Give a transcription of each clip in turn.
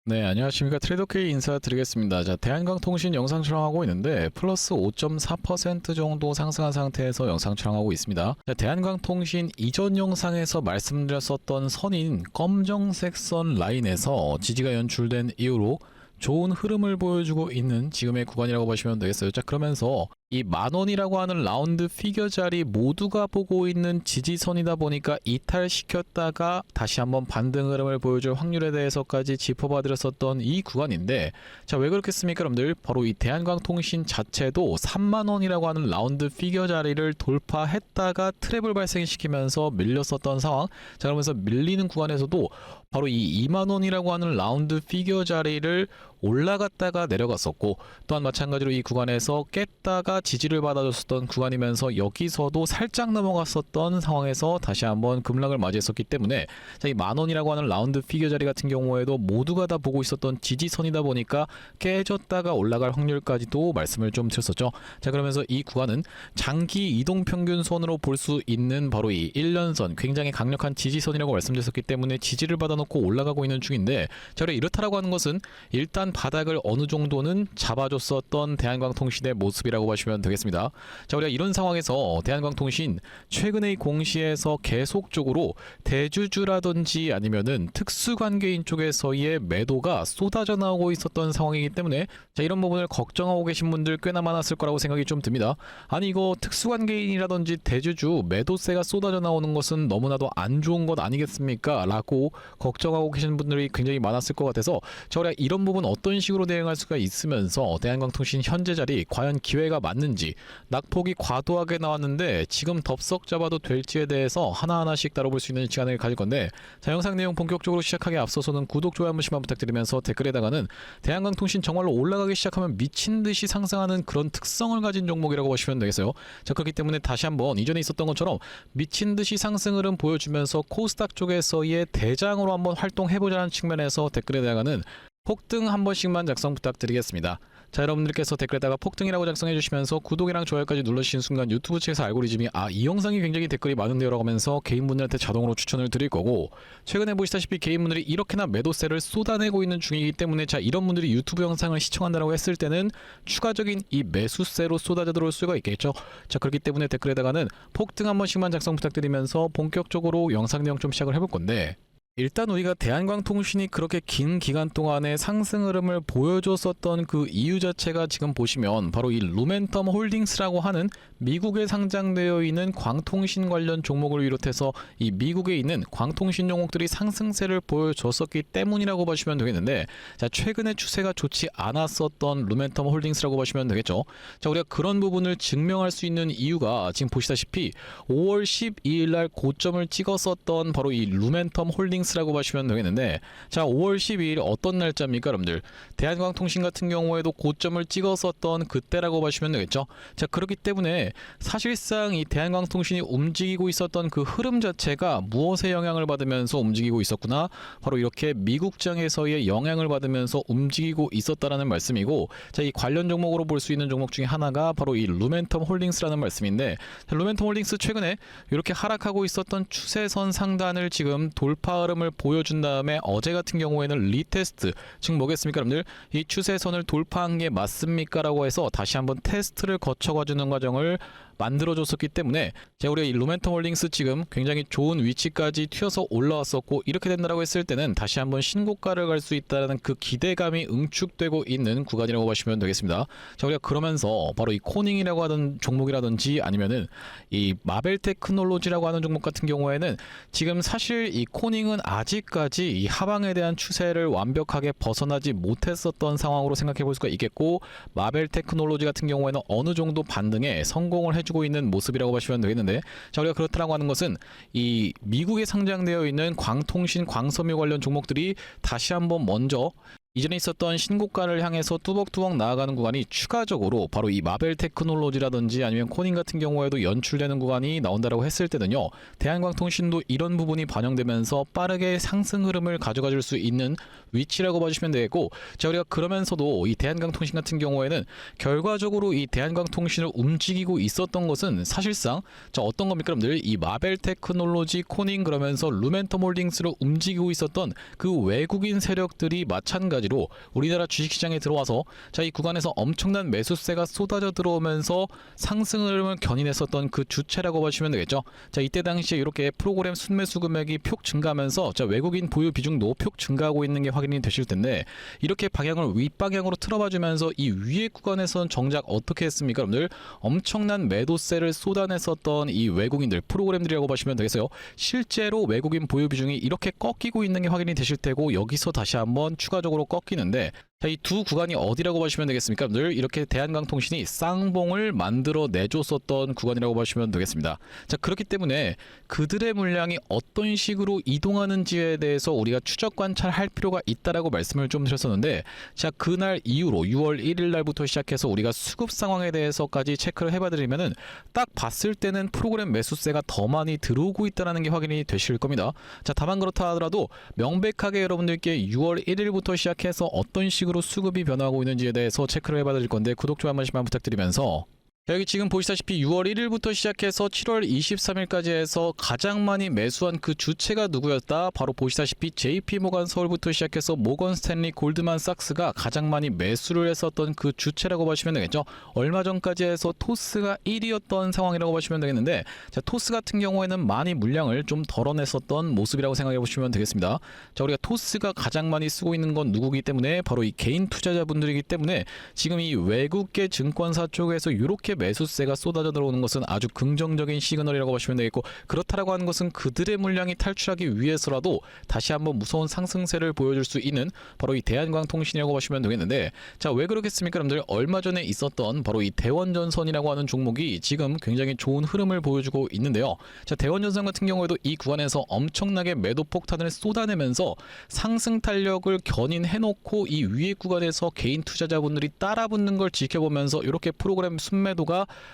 네, 안녕하십니까. 트레이더K 인사드리겠습니다. 자, 대한광통신 영상 촬영하고 있는데 플러스 5.4% 정도 상승한 상태에서 영상 촬영하고 있습니다. 자, 대한광통신 이전 영상에서 말씀드렸었던 선인 검정색 선 라인에서 지지가 연출된 이후로 좋은 흐름을 보여주고 있는 지금의 구간이라고 보시면 되겠어요. 자, 그러면서 이 만원이라고 하는 라운드 피겨 자리 모두가 보고 있는 지지선이다 보니까 이탈시켰다가 다시 한번 반등 흐름을 보여줄 확률에 대해서까지 짚어봐 드렸었던 이 구간인데, 자, 왜 그렇겠습니까 여러분들? 바로 이 대한광통신 자체도 3만원이라고 하는 라운드 피겨 자리를 돌파했다가 트랩을 발생시키면서 밀렸었던 상황. 자, 그러면서 밀리는 구간에서도 바로 이 2만원이라고 하는 라운드 피겨 자리를 올라갔다가 내려갔었고, 또한 마찬가지로 이 구간에서 깼다가 지지를 받아줬었던 구간이면서 여기서도 살짝 넘어갔었던 상황에서 다시 한번 급락을 맞이했었기 때문에, 자, 이 만원이라고 하는 라운드 피겨 자리 같은 경우에도 모두가 다 보고 있었던 지지선이다 보니까 깨졌다가 올라갈 확률까지도 말씀을 좀 드렸었죠. 자, 그러면서 이 구간은 장기 이동평균선으로 볼 수 있는 바로 이 1년선 굉장히 강력한 지지선이라고 말씀드렸었기 때문에 지지를 받아놓고 올라가고 있는 중인데, 자, 그래 이렇다라고 하는 것은 일단 바닥을 어느 정도는 잡아줬었던 대한광통신의 모습이라고 보시면 되겠습니다. 자, 우리가 이런 상황에서 대한광통신 최근의 공시에서 계속적으로 대주주라든지 아니면은 특수관계인 쪽에서의 매도가 쏟아져 나오고 있었던 상황이기 때문에, 자, 이런 부분을 걱정하고 계신 분들 꽤나 많았을 거라고 생각이 좀 듭니다. 아니, 이거 특수관계인이라든지 대주주 매도세가 쏟아져 나오는 것은 너무나도 안 좋은 것 아니겠습니까? 라고 걱정하고 계신 분들이 굉장히 많았을 것 같아서, 자, 우리가 이런 부분 어떤 식으로 대응할 수가 있으면서 대한광통신 현재 자리 과연 기회가 맞는지, 낙폭이 과도하게 나왔는데 지금 덥석 잡아도 될지에 대해서 하나하나씩 다뤄볼 수 있는 시간을 가질 건데, 자, 영상 내용 본격적으로 시작하기 앞서서는 구독, 좋아요 한 번씩만 부탁드리면서 댓글에다가는 대한광통신 정말로 올라가기 시작하면 미친듯이 상승하는 그런 특성을 가진 종목이라고 보시면 되겠어요. 자, 그렇기 때문에 다시 한번 이전에 있었던 것처럼 미친듯이 상승 흐름 보여주면서 코스닥 쪽에서의 대장으로 한번 활동해보자는 측면에서 댓글에다가는 폭등 한 번씩만 작성 부탁드리겠습니다. 자, 여러분들께서 댓글에다가 폭등이라고 작성해 주시면서 구독이랑 좋아요까지 눌러주신 순간 유튜브 측에서 알고리즘이 이 영상이 굉장히 댓글이 많은데요 라고 하면서 개인분들한테 자동으로 추천을 드릴 거고, 최근에 보시다시피 개인분들이 이렇게나 매도세를 쏟아내고 있는 중이기 때문에, 자, 이런 분들이 유튜브 영상을 시청한다고 했을 때는 추가적인 이 매수세로 쏟아져 들어올 수가 있겠죠. 자, 그렇기 때문에 댓글에다가는 폭등 한 번씩만 작성 부탁드리면서 본격적으로 영상 내용 좀 시작을 해볼 건데, 일단 우리가 대한광통신이 그렇게 긴 기간 동안에 상승 흐름을 보여줬었던 그 이유 자체가 지금 보시면 바로 이 루멘텀 홀딩스라고 하는 미국에 상장되어 있는 광통신 관련 종목을 비롯해서 이 미국에 있는 광통신 종목들이 상승세를 보여줬었기 때문이라고 보시면 되겠는데, 자, 최근에 추세가 좋지 않았었던 루멘텀 홀딩스라고 보시면 되겠죠. 자, 우리가 그런 부분을 증명할 수 있는 이유가 지금 보시다시피 5월 12일 날 고점을 찍었었던 바로 이 루멘텀 홀딩스 라고 보시면 되겠는데, 자, 5월 12일 어떤 날짜입니까 여러분들? 대한광통신 같은 경우에도 고점을 찍었었던 그때라고 보시면 되겠죠. 자, 그렇기 때문에 사실상 이 대한광통신이 움직이고 있었던 그 흐름 자체가 무엇의 영향을 받으면서 움직이고 있었구나, 바로 이렇게 미국장에서의 영향을 받으면서 움직이고 있었다라는 말씀이고, 자, 이 관련 종목으로 볼 수 있는 종목 중에 하나가 바로 이 루멘텀 홀딩스라는 말씀인데, 자, 루멘텀 홀딩스 최근에 이렇게 하락하고 있었던 추세선 상단을 지금 돌파 흐름을 보여준 다음에 어제 같은 경우에는 리테스트, 즉 뭐겠습니까 여러분들? 이 추세선을 돌파한 게 맞습니까? 라고 해서 다시 한번 테스트를 거쳐가주는 과정을 만들어줬었기 때문에, 제가 우리가 이 루멘텀 홀딩스 지금 굉장히 좋은 위치까지 튀어서 올라왔었고, 이렇게 된다고 했을 때는 다시 한번 신고가를 갈 수 있다는 그 기대감이 응축되고 있는 구간이라고 보시면 되겠습니다. 자, 우리가 그러면서 바로 이 코닝이라고 하는 종목이라든지 아니면은 이 마벨 테크놀로지라고 하는 종목 같은 경우에는 지금 사실 이 코닝은 아직까지 이 하방에 대한 추세를 완벽하게 벗어나지 못했었던 상황으로 생각해 볼 수가 있겠고, 마벨 테크놀로지 같은 경우에는 어느 정도 반등에 성공을 해주고 있는 모습이라고 보시면 되겠는데, 자, 우리가 그렇다라고 하는 것은 이 미국에 상장되어 있는 광통신, 광섬유 관련 종목들이 다시 한번 먼저 이전에 있었던 신고가를 향해서 뚜벅뚜벅 나아가는 구간이 추가적으로 바로 이 마벨 테크놀로지라든지 아니면 코닝 같은 경우에도 연출되는 구간이 나온다라고 했을 때는요, 대한광통신도 이런 부분이 반영되면서 빠르게 상승 흐름을 가져가 줄 수 있는 위치라고 봐주시면 되겠고, 자, 우리가 그러면서도 이 대한광통신 같은 경우에는 결과적으로 이 대한광통신을 움직이고 있었던 것은 사실상 자, 어떤 겁니까 여러분들? 이 마벨 테크놀로지, 코닝, 그러면서 루멘텀 홀딩스를 움직이고 있었던 그 외국인 세력들이 마찬가지로 우리나라 주식시장에 들어와서 자, 이 구간에서 엄청난 매수세가 쏟아져 들어오면서 상승 흐름을 견인했었던 그 주체라고 보시면 되겠죠. 자, 이때 당시에 이렇게 프로그램 순매수 금액이 폭 증가하면서 자, 외국인 보유 비중도 폭 증가하고 있는 게 확인이 되실 텐데, 이렇게 방향을 윗방향으로 틀어봐 주면서 이 위에 구간에서는 정작 어떻게 했습니까 여러분들? 엄청난 매도세를 쏟아냈었던 이 외국인들, 프로그램들이라고 보시면 되겠어요. 실제로 외국인 보유 비중이 이렇게 꺾이고 있는 게 확인이 되실 테고, 여기서 다시 한번 추가적으로 꺾이는데, 자, 이 두 구간이 어디라고 보시면 되겠습니까? 늘 이렇게 대한광통신이 쌍봉을 만들어 내줬었던 구간이라고 보시면 되겠습니다. 자, 그렇기 때문에 그들의 물량이 어떤 식으로 이동하는지에 대해서 우리가 추적 관찰할 필요가 있다라고 말씀을 좀 드렸었는데, 자, 그날 이후로 6월 1일 날부터 시작해서 우리가 수급 상황에 대해서까지 체크를 해봐드리면은 딱 봤을 때는 프로그램 매수세가 더 많이 들어오고 있다는 게 확인이 되실 겁니다. 자, 다만 그렇다 하더라도 명백하게 여러분들께 6월 1일부터 시작해서 어떤 식으로 수급이 변화하고 있는지에 대해서 체크를 해봐 드릴 건데, 구독, 좋아요 한 번씩만 부탁드리면서, 여기 지금 보시다시피 6월 1일부터 시작해서 7월 23일까지 해서 가장 많이 매수한 그 주체가 누구였다? 바로 보시다시피 JP모간 서울부터 시작해서 모건 스탠리, 골드만삭스가 가장 많이 매수를 했었던 그 주체라고 보시면 되겠죠. 얼마 전까지 해서 토스가 1위였던 상황이라고 보시면 되겠는데, 자, 토스 같은 경우에는 많이 물량을 좀 덜어냈었던 모습이라고 생각해 보시면 되겠습니다. 자, 우리가 토스가 가장 많이 쓰고 있는 건 누구기 때문에 바로 이 개인 투자자분들이기 때문에 지금 이 외국계 증권사 쪽에서 이렇게 매수세가 쏟아져 들어오는 것은 아주 긍정적인 시그널이라고 보시면 되겠고, 그렇다라고 하는 것은 그들의 물량이 탈출하기 위해서라도 다시 한번 무서운 상승세를 보여줄 수 있는 바로 이 대한광통신이라고 보시면 되겠는데, 자, 왜 그렇겠습니까 여러분들? 얼마 전에 있었던 바로 이 대원전선이라고 하는 종목이 지금 굉장히 좋은 흐름을 보여주고 있는데요. 자, 대원전선 같은 경우에도 이 구간에서 엄청나게 매도 폭탄을 쏟아내면서 상승 탄력을 견인해놓고 이 위에 구간에서 개인 투자자분들이 따라붙는 걸 지켜보면서 이렇게 프로그램 순매도가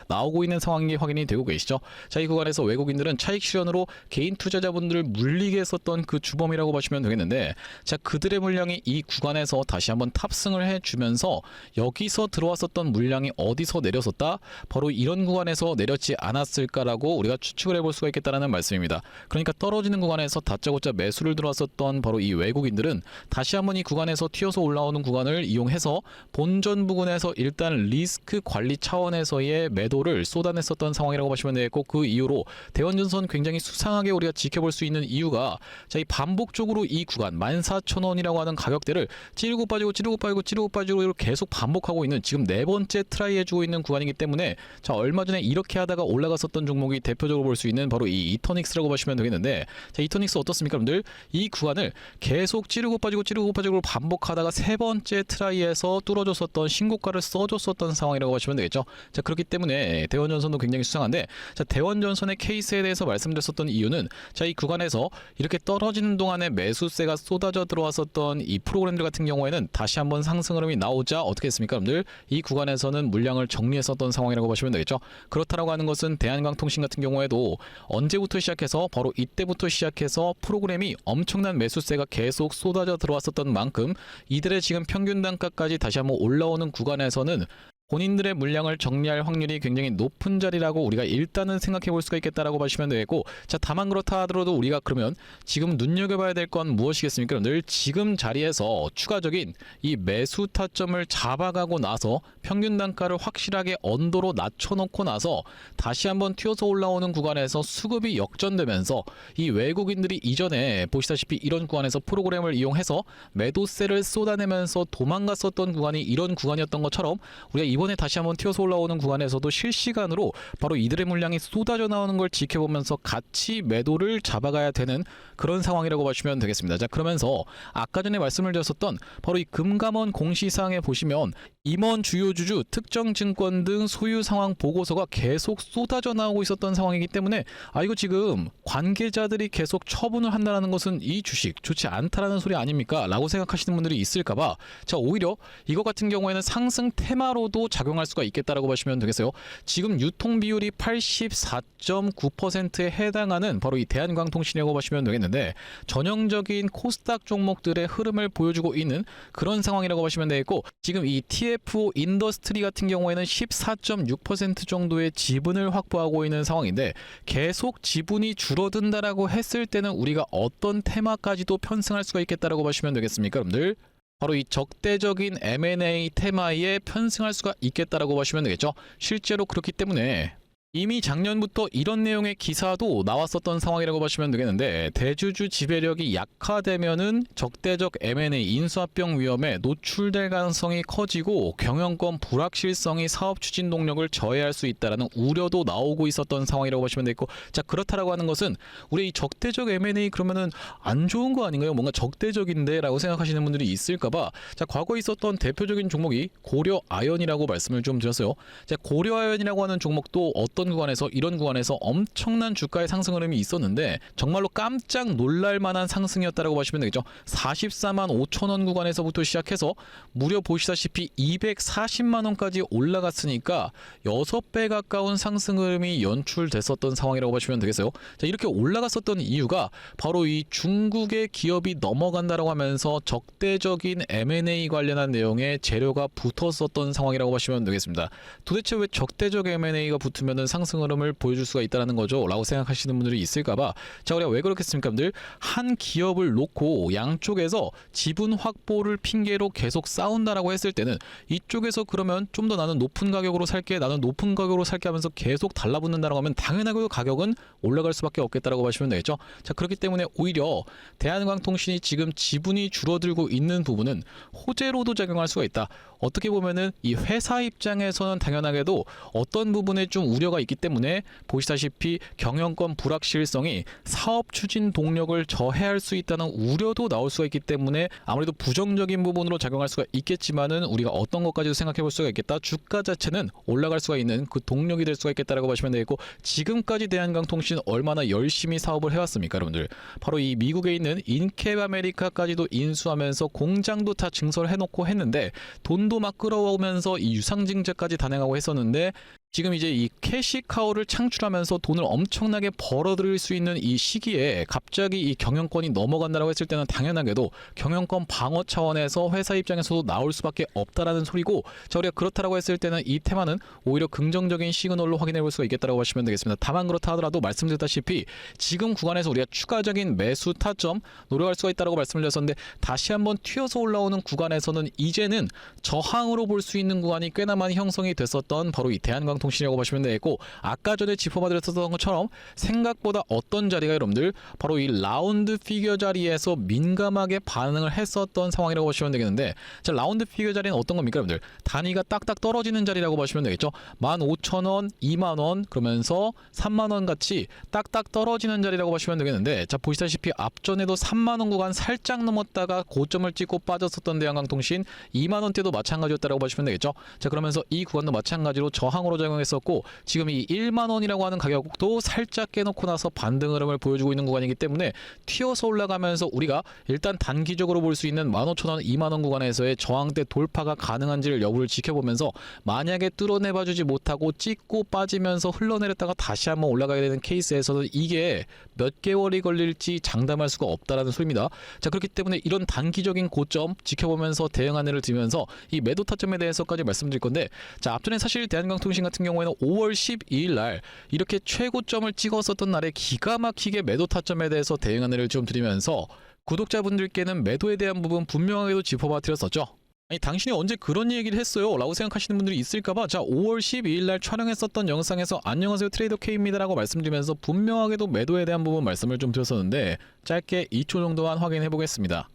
나오고 있는 상황이 확인이 되고 계시죠. 자, 이 구간에서 외국인들은 차익 실현으로 개인 투자자분들을 물리게 했었던 그 주범이라고 보시면 되겠는데, 자, 그들의 물량이 이 구간에서 다시 한번 탑승을 해주면서 여기서 들어왔었던 물량이 어디서 내렸었다? 바로 이런 구간에서 내렸지 않았을까라고 우리가 추측을 해볼 수가 있겠다는 말씀입니다. 그러니까 떨어지는 구간에서 다짜고짜 매수를 들어왔었던 바로 이 외국인들은 다시 한번 이 구간에서 튀어서 올라오는 구간을 이용해서 본전 부근에서 일단 리스크 관리 차원에서의 매도를 쏟아냈었던 상황이라고 보시면 되겠고, 그 이후로 대원전선 굉장히 수상하게 우리가 지켜볼 수 있는 이유가, 자, 이 반복적으로 이 구간 14,000원이라고 하는 가격대를 찌르고 빠지고 찌르고 빠지고 찌르고 빠지고 계속 반복하고 있는 지금 네 번째 트라이 해주고 있는 구간이기 때문에, 자, 얼마 전에 이렇게 하다가 올라갔었던 종목이 대표적으로 볼 수 있는 바로 이 이터닉스라고 보시면 되겠는데, 자, 이터닉스 어떻습니까 여러분들? 이 구간을 계속 찌르고 빠지고 반복하다가 세 번째 트라이에서 뚫어줬었던 신고가를 써줬었던 상황이라고 보시면 되겠죠. 자, 그렇기 때문에 대원전선도 굉장히 수상한데, 자, 대원전선의 케이스에 대해서 말씀드렸었던 이유는, 자, 이 구간에서 이렇게 떨어지는 동안에 매수세가 쏟아져 들어왔었던 이 프로그램들 같은 경우에는 다시 한번 상승 흐름이 나오자 어떻게 했습니까 여러분들? 이 구간에서는 물량을 정리했었던 상황이라고 보시면 되겠죠. 그렇다라고 하는 것은 대한광통신 같은 경우에도 언제부터 시작해서 바로 이때부터 시작해서 프로그램이 엄청난 매수세가 계속 쏟아져 들어왔었던 만큼 이들의 지금 평균 단가까지 다시 한번 올라오는 구간에서는 본인들의 물량을 정리할 확률이 굉장히 높은 자리라고 우리가 일단은 생각해 볼 수가 있겠다라고 보시면 되겠고, 자, 다만 그렇다 하더라도 우리가 그러면 지금 눈여겨봐야 될 건 무엇이겠습니까? 늘 지금 자리에서 추가적인 이 매수 타점을 잡아가고 나서 평균 단가를 확실하게 언더로 낮춰놓고 나서 다시 한번 튀어서 올라오는 구간에서 수급이 역전되면서 이 외국인들이 이전에 보시다시피 이런 구간에서 프로그램을 이용해서 매도세를 쏟아내면서 도망갔었던 구간이 이런 구간이었던 것처럼, 우리가 이번에 다시 한번 튀어서 올라오는 구간에서도 실시간으로 바로 이들의 물량이 쏟아져 나오는 걸 지켜보면서 같이 매도를 잡아가야 되는 그런 상황이라고 보시면 되겠습니다. 자, 그러면서 아까 전에 말씀을 드렸었던 바로 이 금감원 공시사항에 보시면 임원 주요 주주 특정 증권 등 소유 상황 보고서가 계속 쏟아져 나오고 있었던 상황이기 때문에 이거 지금 관계자들이 계속 처분을 한다는 것은 이 주식 좋지 않다라는 소리 아닙니까? 라고 생각하시는 분들이 있을까봐 자, 오히려 이거 같은 경우에는 상승 테마로도 작용할 수가 있겠다라고 보시면 되겠어요. 지금 유통 비율이 84.9%에 해당하는 바로 이 대한광통신이라고 보시면 되겠는데 전형적인 코스닥 종목들의 흐름을 보여주고 있는 그런 상황이라고 보시면 되겠고, 지금 이 TFO 인더스트리 같은 경우에는 14.6% 정도의 지분을 확보하고 있는 상황인데 계속 지분이 줄어든다라고 했을 때는 우리가 어떤 테마까지도 편승할 수가 있겠다라고 보시면 되겠습니까, 여러분들? 바로 이 적대적인 M&A 테마에 편승할 수가 있겠다라고 보시면 되겠죠. 실제로 그렇기 때문에 이미 작년부터 이런 내용의 기사도 나왔었던 상황이라고 보시면 되겠는데, 대주주 지배력이 약화되면은 적대적 M&A 인수합병 위험에 노출될 가능성이 커지고 경영권 불확실성이 사업 추진 동력을 저해할 수 있다라는 우려도 나오고 있었던 상황이라고 보시면 되겠고, 자, 그렇다라고 하는 것은 우리 이 적대적 M&A 그러면은 안 좋은 거 아닌가요? 뭔가 적대적인데라고 생각하시는 분들이 있을까봐 자, 과거에 있었던 대표적인 종목이 고려아연이라고 말씀을 좀 드렸어요. 자, 고려아연이라고 하는 종목도 어떤 구간에서 이런 구간에서 엄청난 주가의 상승 흐름이 있었는데 정말로 깜짝 놀랄 만한 상승이었다라고 보시면 되겠죠. 44만 5천 원 구간에서부터 시작해서 무려 보시다시피 240만 원까지 올라갔으니까 6배 가까운 상승 흐름이 연출됐었던 상황이라고 보시면 되겠어요. 자, 이렇게 올라갔었던 이유가 바로 이 중국의 기업이 넘어간다라고 하면서 적대적인 M&A 관련한 내용에 재료가 붙었었던 상황이라고 보시면 되겠습니다. 도대체 왜 적대적 M&A가 붙으면은 상승 흐름을 보여줄 수가 있다는 거죠 라고 생각하시는 분들이 있을까봐 자, 우리가 왜 그렇겠습니까, 여러분들? 한 기업을 놓고 양쪽에서 지분 확보를 핑계로 계속 싸운다라고 했을 때는 이쪽에서 그러면 좀 더 나는 높은 가격으로 살게, 나는 높은 가격으로 살게 하면서 계속 달라붙는다라고 하면 당연하게도 가격은 올라갈 수밖에 없겠다라고 보시면 되겠죠. 자, 그렇기 때문에 오히려 대한광통신이 지금 지분이 줄어들고 있는 부분은 호재로도 작용할 수가 있다. 어떻게 보면은 이 회사 입장에서는 당연하게도 어떤 부분에 좀 우려가 있기 때문에 보시다시피 경영권 불확실성이 사업 추진 동력을 저해할 수 있다는 우려도 나올 수가 있기 때문에 아무래도 부정적인 부분으로 작용할 수가 있겠지만은 우리가 어떤 것까지도 생각해 볼 수가 있겠다. 주가 자체는 올라갈 수가 있는 그 동력이 될 수가 있겠다라고 보시면 되겠고, 지금까지 대한광통신 얼마나 열심히 사업을 해왔습니까, 여러분들? 바로 이 미국에 있는 인캡 아메리카까지도 인수하면서 공장도 다 증설을 해놓고 했는데 돈도 막 끌어오면서 이 유상증자까지 단행하고 했었는데 지금 이제 이 캐시카우를 창출하면서 돈을 엄청나게 벌어들일 수 있는 이 시기에 갑자기 이 경영권이 넘어간다라고 했을 때는 당연하게도 경영권 방어 차원에서 회사 입장에서도 나올 수밖에 없다라는 소리고, 자, 우리가 그렇다라고 했을 때는 이 테마는 오히려 긍정적인 시그널로 확인해 볼 수가 있겠다라고 하시면 되겠습니다. 다만 그렇다 하더라도 말씀드렸다시피 지금 구간에서 우리가 추가적인 매수 타점 노려갈 수가 있다라고 말씀을 드렸었는데 다시 한번 튀어서 올라오는 구간에서는 이제는 저항으로 볼 수 있는 구간이 꽤나 많이 형성이 됐었던 바로 이 대한광통신이라고 보시면 되겠고, 아까 전에 짚어봐드렸던 것처럼 생각보다 어떤 자리가 여러분들 바로 이 라운드 피겨 자리에서 민감하게 반응을 했었던 상황이라고 보시면 되겠는데, 자, 라운드 피겨 자리는 어떤 겁니까, 여러분들? 단위가 딱딱 떨어지는 자리라고 보시면 되겠죠. 15,000원, 2만원 그러면서 3만원 같이 딱딱 떨어지는 자리라고 보시면 되겠는데, 자, 보시다시피 앞전에도 3만원 구간 살짝 넘었다가 고점을 찍고 빠졌었던 대한광통신 2만원대도 마찬가지였다라고 보시면 되겠죠. 자, 그러면서 이 구간도 마찬가지로 저항으로 작용했었고 지금 이 1만원이라고 하는 가격도 살짝 깨놓고 나서 반등 흐름을 보여주고 있는 구간이기 때문에 튀어서 올라가면서 우리가 일단 단기적으로 볼 수 있는 15,000원, 2만원 구간에서의 저항대 돌파가 가능한지를 여부를 지켜보면서 만약에 뚫어내봐주지 못하고 찍고 빠지면서 흘러내렸다가 다시 한번 올라가야 되는 케이스에서는 이게 몇 개월이 걸릴지 장담할 수가 없다라는 소리입니다. 자, 그렇기 때문에 이런 단기적인 고점 지켜보면서 대응 안내를 드리면서 이 매도 타점에 대해서까지 말씀드릴 건데, 자, 앞전에 사실 대한광통신 같은 경우에는 5월 12일 날 이렇게 최고점을 찍었었던 날에 기가 막히게 매도 타점에 대해서 대응 안내를 좀 드리면서 구독자분들께는 매도에 대한 부분 분명하게도 짚어봐 드렸었죠. 아니, 당신이 언제 그런 얘기를 했어요? 라고 생각하시는 분들이 있을까봐 자, 5월 12일 날 촬영했었던 영상에서 안녕하세요 트레이더 K입니다 라고 말씀드리면서 분명하게도 매도에 대한 부분 말씀을 좀 드렸었는데 짧게 2초 정도만 확인해 보겠습니다.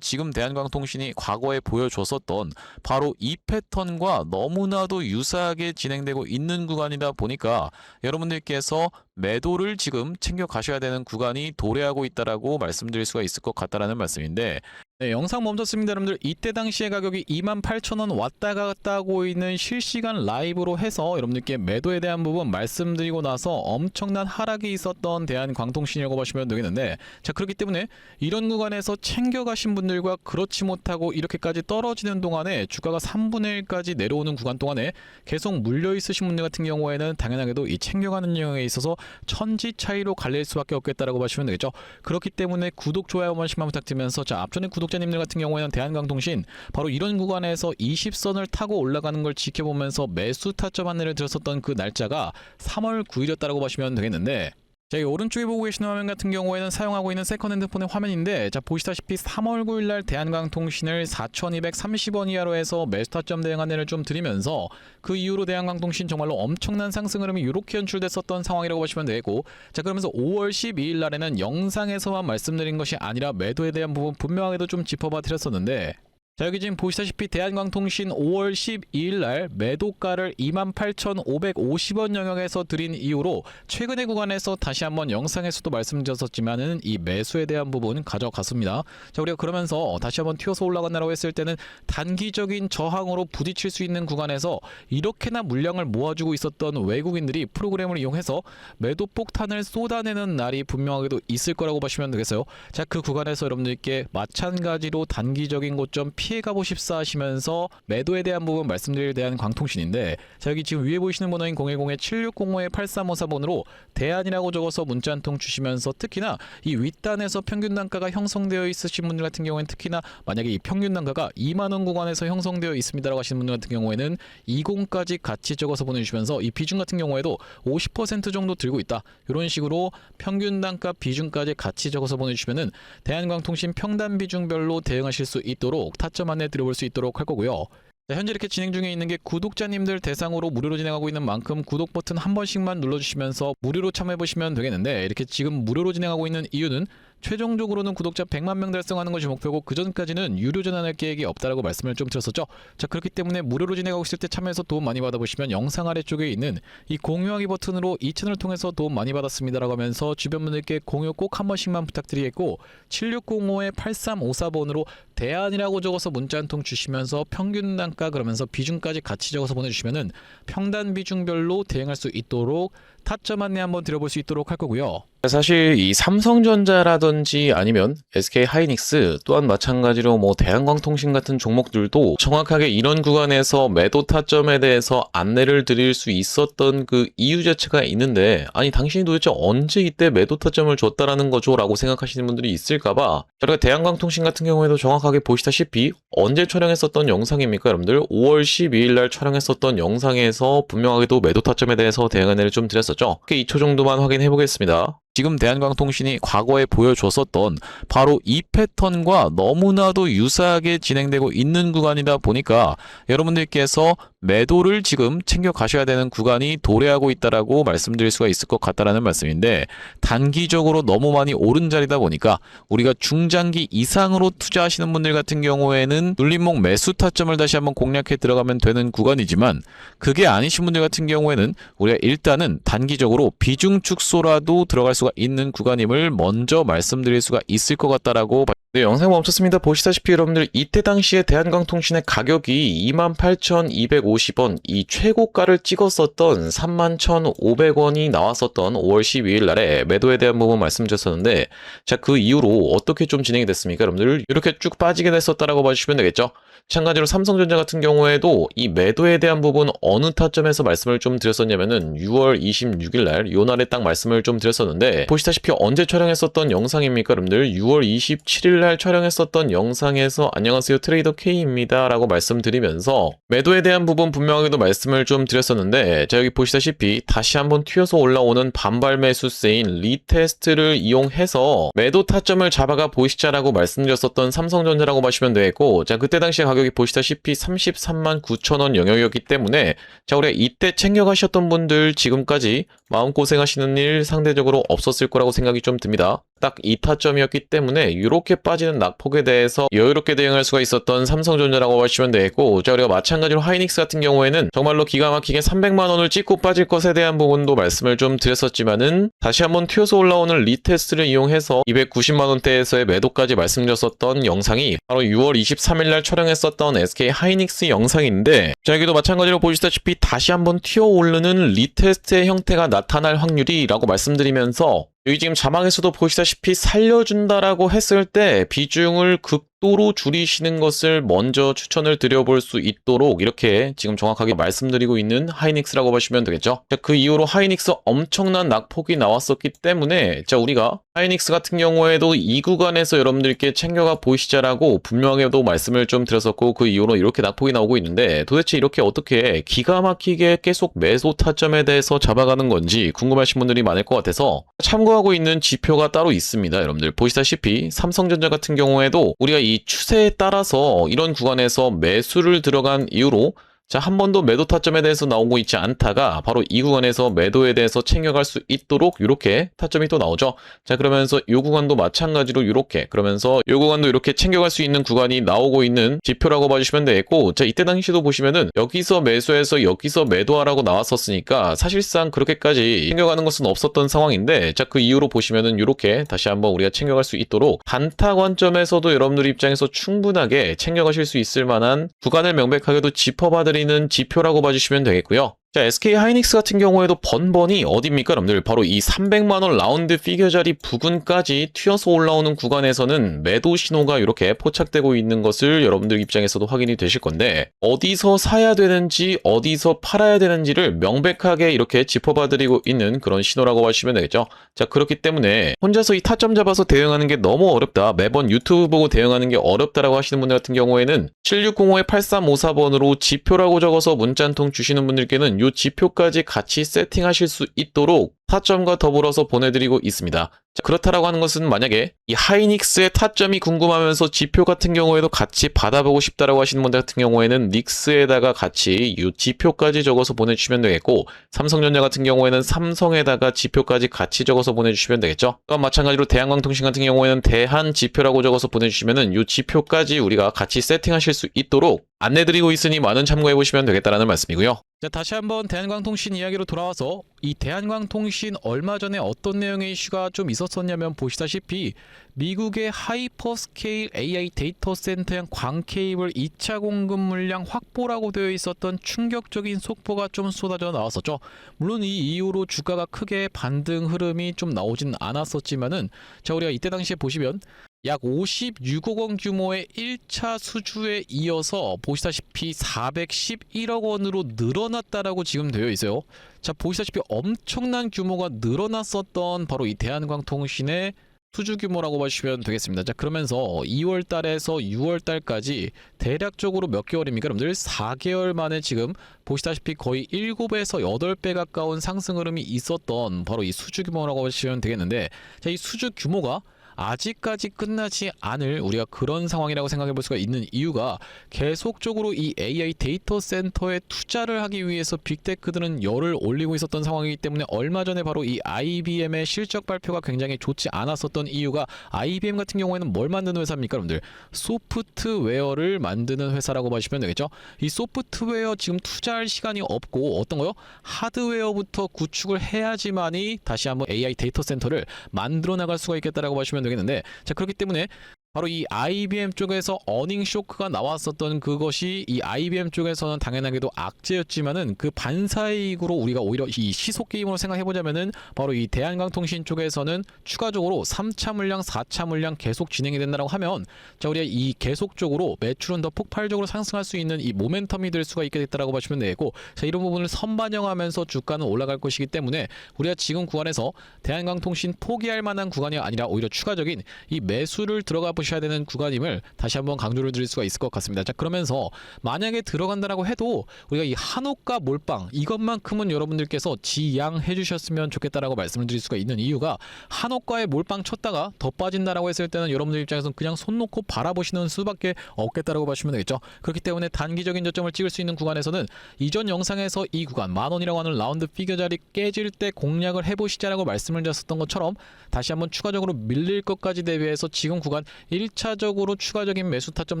지금 대한광통신이 과거에 보여줬었던 바로 이 패턴과 너무나도 유사하게 진행되고 있는 구간이다 보니까 여러분들께서 매도를 지금 챙겨 가셔야 되는 구간이 도래하고 있다라고 말씀드릴 수가 있을 것 같다라는 말씀인데, 네, 영상 멈췄습니다. 여러분들, 이때 당시의 가격이 28,000원 왔다 갔다 하고 있는 실시간 라이브로 해서 여러분들께 매도에 대한 부분 말씀드리고 나서 엄청난 하락이 있었던 대한광통신이라고 보시면 되겠는데, 자, 그렇기 때문에 이런 구간에서 챙겨가신 분들과 그렇지 못하고 이렇게까지 떨어지는 동안에 주가가 3분의 1까지 내려오는 구간 동안에 계속 물려 있으신 분들 같은 경우에는 당연하게도 이 챙겨가는 영역에 있어서 천지 차이로 갈릴 수밖에 없겠다라고 보시면 되겠죠. 그렇기 때문에 구독, 좋아요 한 번씩만 부탁드리면서, 자, 앞전에 구독자님들 같은 경우에는 대한광통신 바로 이런 구간에서 20선을 타고 올라가는 걸 지켜보면서 매수 타점 안내를 드렸었던 그 날짜가 3월 9일이었다라고 보시면 되겠는데, 자, 이 오른쪽에 보고 계시는 화면 같은 경우에는 사용하고 있는 세컨 핸드폰의 화면인데, 자, 보시다시피 3월 9일날 대한광통신을 4,230원 이하로 해서 매수 타점 대응 안내를 좀 드리면서 그 이후로 대한광통신 정말로 엄청난 상승 흐름이 이렇게 연출됐었던 상황이라고 보시면 되고, 자, 그러면서 5월 12일 날에는 영상에서만 말씀드린 것이 아니라 매도에 대한 부분 분명하게도 좀 짚어봐 드렸었는데, 자, 여기 지금 보시다시피 대한광통신 5월 12일 날 매도가를 28,550원 영역에서 드린 이후로 최근의 구간에서 다시 한번 영상에서도 말씀드렸었지만은 이 매수에 대한 부분 가져갔습니다. 자, 우리가 그러면서 다시 한번 튀어서 올라간다라고 했을 때는 단기적인 저항으로 부딪힐 수 있는 구간에서 이렇게나 물량을 모아주고 있었던 외국인들이 프로그램을 이용해서 매도 폭탄을 쏟아내는 날이 분명하게도 있을 거라고 보시면 되겠어요. 자, 그 구간에서 여러분들께 마찬가지로 단기적인 고점 피해가 보십사 하시면서 매도에 대한 부분 말씀드릴 대한광통신인데, 자, 여기 지금 위에 보이시는 번호인 010-7605-8354번으로 대안이라고 적어서 문자 한 통 주시면서, 특히나 이 윗단에서 평균 단가가 형성되어 있으신 분들 같은 경우에는, 특히나 만약에 이 평균 단가가 2만원 구간에서 형성되어 있습니다라고 하시는 분들 같은 경우에는 20까지 같이 적어서 보내주시면서 이 비중 같은 경우에도 50% 정도 들고 있다, 이런 식으로 평균 단가 비중까지 같이 적어서 보내주시면은 대한광통신 평단 비중별로 대응하실 수 있도록 타점 안내 드려볼 수 있도록 할 거고요. 자, 현재 이렇게 진행 중에 있는 게 구독자님들 대상으로 무료로 진행하고 있는 만큼 구독 버튼 한 번씩만 눌러주시면서 무료로 참여해 보시면 되겠는데, 이렇게 지금 무료로 진행하고 있는 이유는 최종적으로는 구독자 100만 명 달성하는 것이 목표고, 그 전까지는 유료 전환할 계획이 없다라고 말씀을 좀 드렸었죠. 자, 그렇기 때문에 무료로 진행하고 있을 때 참여해서 도움 많이 받아보시면 영상 아래쪽에 있는 이 공유하기 버튼으로 이 채널을 통해서 도움 많이 받았습니다라고 하면서 주변 분들께 공유 꼭 한 번씩만 부탁드리겠고, 7605-8354번으로 대안이라고 적어서 문자 한 통 주시면서 평균 단가 그러면서 비중까지 같이 적어서 보내주시면은 평단 비중별로 대응할 수 있도록 타점 안내 한번 드려볼 수 있도록 할 거고요. 사실 이 삼성전자라든지 아니면 SK하이닉스 또한 마찬가지로 뭐 대한광통신 같은 종목들도 정확하게 이런 구간에서 매도 타점에 대해서 안내를 드릴 수 있었던 그 이유 자체가 있는데, 아니 당신이 도대체 언제 이때 매도 타점을 줬다라는 거죠? 라고 생각하시는 분들이 있을까봐 저희가 대한광통신 같은 경우에도 정확하게 보시다시피 언제 촬영했었던 영상입니까? 여러분들 5월 12일 날 촬영했었던 영상에서 분명하게도 매도 타점에 대해서 대응 안내를 좀 드렸었죠. 2초 정도만 확인해 보겠습니다. 지금 대한광통신이 과거에 보여줬었던 바로 이 패턴과 너무나도 유사하게 진행되고 있는 구간이다 보니까 여러분들께서 매도를 지금 챙겨 가셔야 되는 구간이 도래하고 있다라고 말씀드릴 수가 있을 것 같다라는 말씀인데, 단기적으로 너무 많이 오른 자리다 보니까 우리가 중장기 이상으로 투자하시는 분들 같은 경우에는 눌림목 매수 타점을 다시 한번 공략해 들어가면 되는 구간이지만, 그게 아니신 분들 같은 경우에는 우리가 일단은 단기적으로 비중 축소라도 들어갈 수가 있는 구간임을 먼저 말씀드릴 수가 있을 것 같다라고. 네, 영상 멈췄습니다. 보시다시피 여러분들 이때 당시에 대한광통신의 가격이 28,250원, 이 최고가를 찍었었던 31,500원이 나왔었던 5월 12일 날에 매도에 대한 부분 말씀드렸었는데, 자, 그 이후로 어떻게 좀 진행이 됐습니까? 여러분들 이렇게 쭉 빠지게 됐었다라고 봐주시면 되겠죠. 마찬가지로 삼성전자 같은 경우에도 이 매도에 대한 부분 어느 타점에서 말씀을 좀 드렸었냐면은 6월 26일 날, 요 날에 딱 말씀을 좀 드렸었는데, 보시다시피 언제 촬영했었던 영상입니까? 여러분들 6월 27일 날 촬영했었던 영상에서 안녕하세요 트레이더 K입니다 라고 말씀드리면서 매도에 대한 부분 분명하게도 말씀을 좀 드렸었는데, 자, 여기 보시다시피 다시 한번 튀어서 올라오는 반발 매수세인 리테스트를 이용해서 매도 타점을 잡아가 보시자라고 말씀드렸었던 삼성전자라고 보시면 되겠고, 자, 그때 당시에 가격이 보시다시피 33만 9천원 영역이었기 때문에, 자, 우리가 이때 챙겨가셨던 분들 지금까지 마음고생하시는 일 상대적으로 없었을 거라고 생각이 좀 듭니다. 딱 이 타점이었기 때문에 이렇게 빠지는 낙폭에 대해서 여유롭게 대응할 수가 있었던 삼성전자라고 하시면 되겠고, 자, 우리가 마찬가지로 하이닉스 같은 경우에는 정말로 기가 막히게 300만 원을 찍고 빠질 것에 대한 부분도 말씀을 좀 드렸었지만은 다시 한번 튀어서 올라오는 리테스트를 이용해서 290만 원대에서의 매도까지 말씀드렸었던 영상이 바로 6월 23일 날 촬영했었던 SK 하이닉스 영상인데, 자, 여기도 마찬가지로 보시다시피 다시 한번 튀어 오르는 리테스트의 형태가 나타날 확률이라고 말씀드리면서, 여기 지금 자막에서도 보시다시피 살려준다라고 했을 때 비중을 극도로 줄이시는 것을 먼저 추천을 드려볼 수 있도록 이렇게 지금 정확하게 말씀드리고 있는 하이닉스라고 보시면 되겠죠. 자, 그 이후로 하이닉스 엄청난 낙폭이 나왔었기 때문에, 자, 우리가 하이닉스 같은 경우에도 이 구간에서 여러분들께 챙겨가 보시자라고 분명하게도 말씀을 좀 드렸었고, 그 이후로 이렇게 낙폭이 나오고 있는데, 도대체 이렇게 어떻게 기가 막히게 계속 매수 타점에 대해서 잡아가는 건지 궁금하신 분들이 많을 것 같아서 참고하고 있는 지표가 따로 있습니다. 여러분들 보시다시피 삼성전자 같은 경우에도 우리가 이 추세에 따라서 이런 구간에서 매수를 들어간 이후로, 자, 한 번도 매도 타점에 대해서 나오고 있지 않다가 바로 이 구간에서 매도에 대해서 챙겨갈 수 있도록 이렇게 타점이 또 나오죠. 자, 그러면서 이 구간도 마찬가지로 이렇게, 그러면서 이 구간도 이렇게 챙겨갈 수 있는 구간이 나오고 있는 지표라고 봐주시면 되겠고, 자, 이때 당시도 보시면은 여기서 매수해서 여기서 매도하라고 나왔었으니까 사실상 그렇게까지 챙겨가는 것은 없었던 상황인데, 자, 그 이후로 보시면은 이렇게 다시 한번 우리가 챙겨갈 수 있도록 단타 관점에서도 여러분들 입장에서 충분하게 챙겨가실 수 있을 만한 구간을 명백하게도 짚어봐드리는 지표라고 봐주시면 되겠고요. 자, SK 하이닉스 같은 경우에도 번번이 어딥니까, 여러분들? 바로 이 300만 원 라운드 피겨 자리 부근까지 튀어서 올라오는 구간에서는 매도 신호가 이렇게 포착되고 있는 것을 여러분들 입장에서도 확인이 되실 건데, 어디서 사야 되는지 어디서 팔아야 되는지를 명백하게 이렇게 짚어봐드리고 있는 그런 신호라고 하시면 되겠죠. 자, 그렇기 때문에 혼자서 이 타점 잡아서 대응하는 게 너무 어렵다, 매번 유튜브 보고 대응하는 게 어렵다라고 하시는 분들 같은 경우에는 7605-8354번으로 지표라고 적어서 문자 한 통 주시는 분들께는 이 지표까지 같이 세팅하실 수 있도록 타점과 더불어서 보내드리고 있습니다. 자, 그렇다라고 하는 것은 만약에 이 하이닉스의 타점이 궁금하면서 지표 같은 경우에도 같이 받아보고 싶다라고 하시는 분들 같은 경우에는 닉스에다가 같이 이 지표까지 적어서 보내주시면 되겠고, 삼성전자 같은 경우에는 삼성에다가 지표까지 같이 적어서 보내주시면 되겠죠. 또한 마찬가지로 대한광통신 같은 경우에는 대한 지표라고 적어서 보내주시면은 이 지표까지 우리가 같이 세팅하실 수 있도록 안내드리고 있으니 많은 참고해보시면 되겠다라는 말씀이고요. 자, 다시 한번 대한광통신 이야기로 돌아와서, 이 대한광통신 얼마 전에 어떤 내용의 이슈가 좀 있었었냐면, 보시다시피 미국의 하이퍼스케일 AI 데이터 센터형 광 케이블 2차 공급 물량 확보라고 되어 있었던 충격적인 속보가 좀 쏟아져 나왔었죠. 물론 이 이후로 주가가 크게 반등 흐름이 좀 나오진 않았었지만은, 자, 우리가 이때 당시에 보시면 약 56억 원 규모의 1차 수주에 이어서 보시다시피 411억 원으로 늘어났다라고 지금 되어 있어요. 자, 보시다시피 엄청난 규모가 늘어났었던 바로 이 대한광통신의 수주 규모라고 보시면 되겠습니다. 자, 그러면서 2월 달에서 6월 달까지 대략적으로 몇 개월입니까, 여러분들? 4개월 만에 지금 보시다시피 거의 7에서 8배 가까운 상승 흐름이 있었던 바로 이 수주 규모라고 보시면 되겠는데, 자, 이 수주 규모가 아직까지 끝나지 않을 우리가 그런 상황이라고 생각해 볼 수가 있는 이유가, 계속적으로 이 AI 데이터 센터에 투자를 하기 위해서 빅테크들은 열을 올리고 있었던 상황이기 때문에, 얼마 전에 바로 이 IBM의 실적 발표가 굉장히 좋지 않았었던 이유가, IBM 같은 경우에는 뭘 만드는 회사입니까, 여러분들? 소프트웨어를 만드는 회사라고 보시면 되겠죠. 이 소프트웨어 지금 투자할 시간이 없고, 어떤 거요? 하드웨어부터 구축을 해야지만이 다시 한번 AI 데이터 센터를 만들어 나갈 수가 있겠다라고 보시면 되겠는데, 자, 그렇기 때문에 바로 이 IBM 쪽에서 어닝 쇼크가 나왔었던 그것이, 이 IBM 쪽에서는 당연하게도 악재였지만은 그 반사이익으로 우리가 오히려 이 시속 게임으로 생각해보자면은, 바로 이 대한광통신 쪽에서는 추가적으로 3차 물량, 4차 물량 계속 진행이 된다고 하면, 자, 우리가 이 계속적으로 매출은 더 폭발적으로 상승할 수 있는 이 모멘텀이 될 수가 있게 됐다라고 보시면 되고, 자, 이런 부분을 선반영하면서 주가는 올라갈 것이기 때문에 우리가 지금 구간에서 대한광통신 포기할 만한 구간이 아니라 오히려 추가적인 이 매수를 들어가 보시면 보셔야 되는 구간임을 다시 한번 강조를 드릴 수가 있을 것 같습니다. 자, 그러면서 만약에 들어간다라고 해도 우리가 이 한옥과 몰빵 이것만큼은 여러분들께서 지양해 주셨으면 좋겠다라고 말씀을 드릴 수가 있는 이유가, 한옥과의 몰빵 쳤다가 더 빠진다라고 했을 때는 여러분들 입장에서는 그냥 손 놓고 바라보시는 수밖에 없겠다라고 보시면 되겠죠. 그렇기 때문에 단기적인 저점을 찍을 수 있는 구간에서는 이전 영상에서 이 구간 10,000원이라고 하는 라운드 피겨 자리 깨질 때 공략을 해보시자라고 말씀을 드렸었던 것처럼 다시 한번 추가적으로 밀릴 것까지 대비해서 지금 구간 1차적으로 추가적인 매수 타점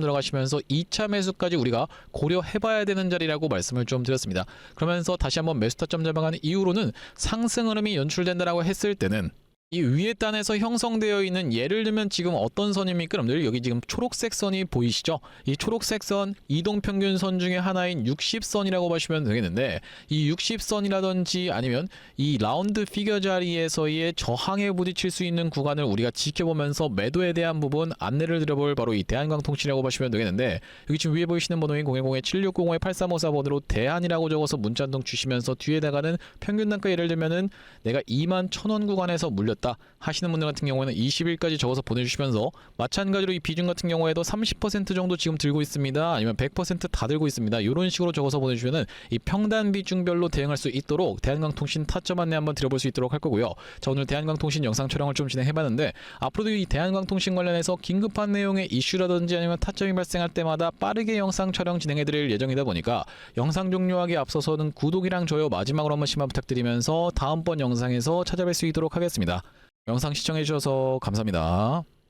들어가시면서 2차 매수까지 우리가 고려해봐야 되는 자리라고 말씀을 좀 드렸습니다. 그러면서 다시 한번 매수 타점 잡아가는 이후로는 상승 흐름이 연출된다라고 했을 때는 이 위에 단에서 형성되어 있는, 예를 들면 지금 어떤 선입니까? 여러분들 여기 지금 초록색 선이 보이시죠? 이 초록색 선 이동평균선 중에 하나인 60선이라고 보시면 되겠는데, 이 60선이라든지 아니면 이 라운드 피겨 자리에서의 저항에 부딪힐 수 있는 구간을 우리가 지켜보면서 매도에 대한 부분 안내를 드려볼 바로 이 대한광통신이라고 보시면 되겠는데, 여기 지금 위에 보이시는 번호인 010-7605-8354번으로 대한이라고 적어서 문자 한 통 주시면서 뒤에다가는 평균 단가, 예를 들면은 내가 21,000원 구간에서 물렸다 하시는 분들 같은 경우에는 20일까지 적어서 보내주시면서, 마찬가지로 이 비중 같은 경우에도 30% 정도 지금 들고 있습니다, 아니면 100% 다 들고 있습니다, 이런 식으로 적어서 보내주시면은 이 평단 비중별로 대응할 수 있도록 대한광통신 타점 안내 한번 드려볼 수 있도록 할 거고요. 자, 오늘 대한광통신 영상 촬영을 좀 진행해봤는데, 앞으로도 이 대한광통신 관련해서 긴급한 내용의 이슈라든지 아니면 타점이 발생할 때마다 빠르게 영상 촬영 진행해드릴 예정이다 보니까 영상 종료하기 앞서서는 구독이랑 좋아요 마지막으로 한 번씩만 부탁드리면서 다음번 영상에서 찾아뵐 수 있도록 하겠습니다. 영상 시청해주셔서 감사합니다.